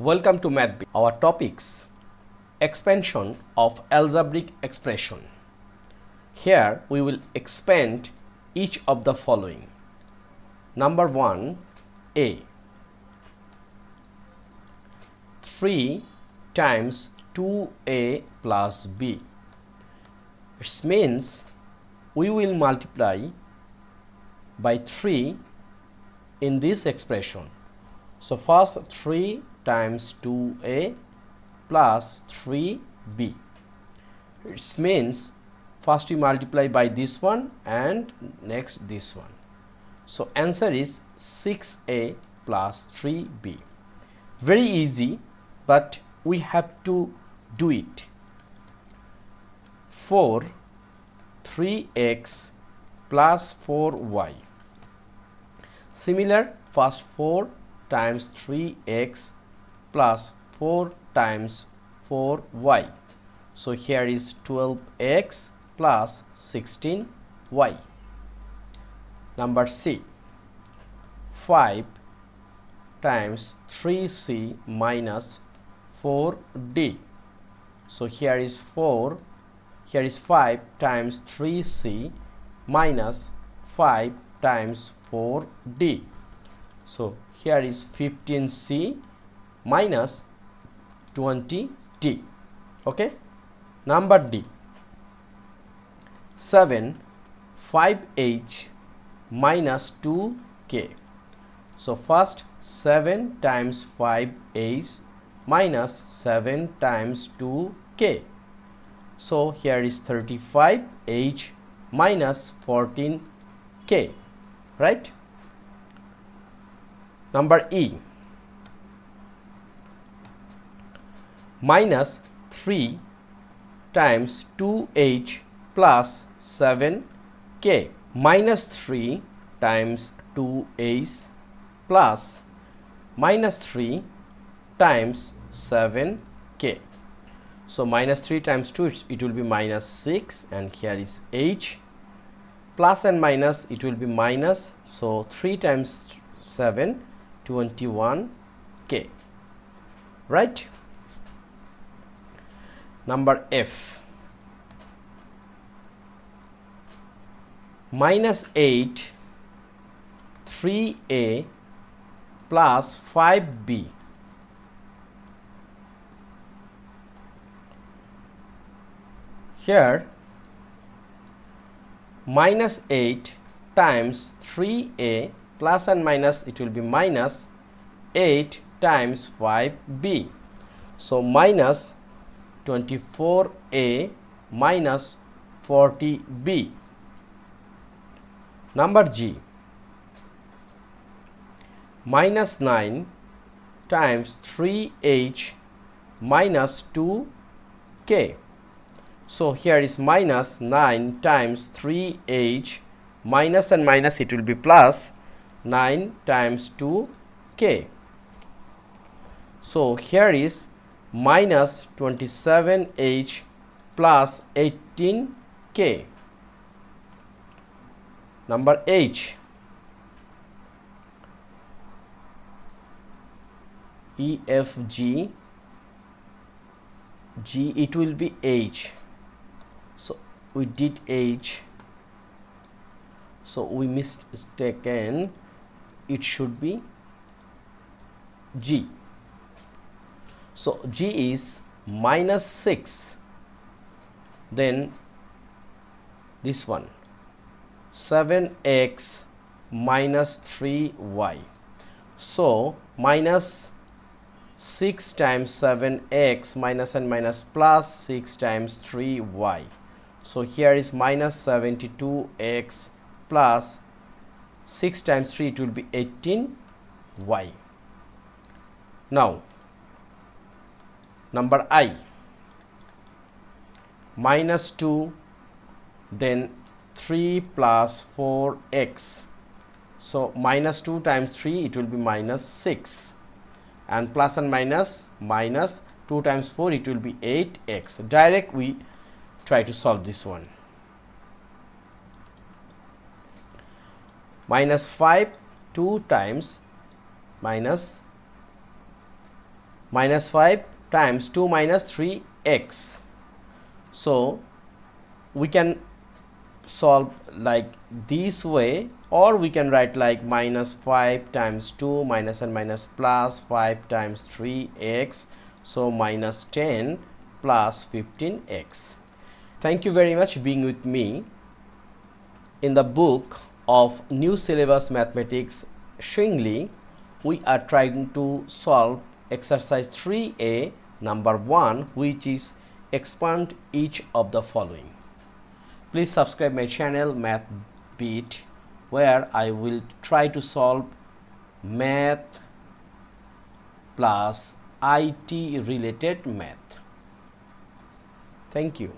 Welcome to Math. Our topics: expansion of algebraic expression. Here we will expand each of the following. Number 1, A. 3 times 2A plus B. It means we will multiply by 3 in this expression. So first 3 times 2A plus 3B. It means first we multiply by this one and next this one. So answer is 6A plus 3B. Very easy, but we have to do it. 4 3x plus 4y. Similar, first 4 times 3x plus 4 times 4y. So here is 12x plus 16y. Number C. 5 times 3c minus 4d. So here is 4, here is 5 times 3c minus 5 times 4d. So here is 15c minus 20d. Okay. Number D. 7 5h minus 2k. So first 7 times 5h minus 7 times 2k. So here is 35h minus 14k, right? Number E. Minus 3 times 2h plus 7k. Minus 3 times 2h plus minus 3 times 7k. So minus 3 times 2, it will be minus 6, and here is h. Plus and minus, it will be minus. So 3 times 7, 21k, right? Number F. Minus 8 3a plus 5b. Here minus 8 times 3a plus and minus, it will be minus 8 times 5b. So minus 24a minus 40b. Number G. Minus 9 times 3h minus 2k. So here is minus 9 times 3h minus and minus, it will be plus 9 times 2k. So here is minus 27h plus 18k. Number H. E, F, G, G, it will be H. So we did H. So we mistaken, it should be G. So G is minus 6, then this one 7x minus 3y. So minus 6 times 7x minus and minus plus 6 times 3y. So here is minus 72x plus 6 times 3, it will be 18y. Now number I. Minus 2, then 3 plus 4x. So minus 2 times 3, it will be minus 6, and plus and minus, minus 2 times 4, it will be 8x. Direct we try to solve this one. Minus 5 2 times minus minus 5 times 2 minus 3x. So we can solve like this way, or we can write like minus 5 times 2 minus and minus plus 5 times 3x, so minus 10 plus 15x. Thank you very much being with me. In the book of New Syllabus Mathematics Shinglee, we are trying to solve exercise 3a number 1, which is expand each of the following. Please subscribe my channel Math Beat, where I will try to solve math plus IT related math. Thank you.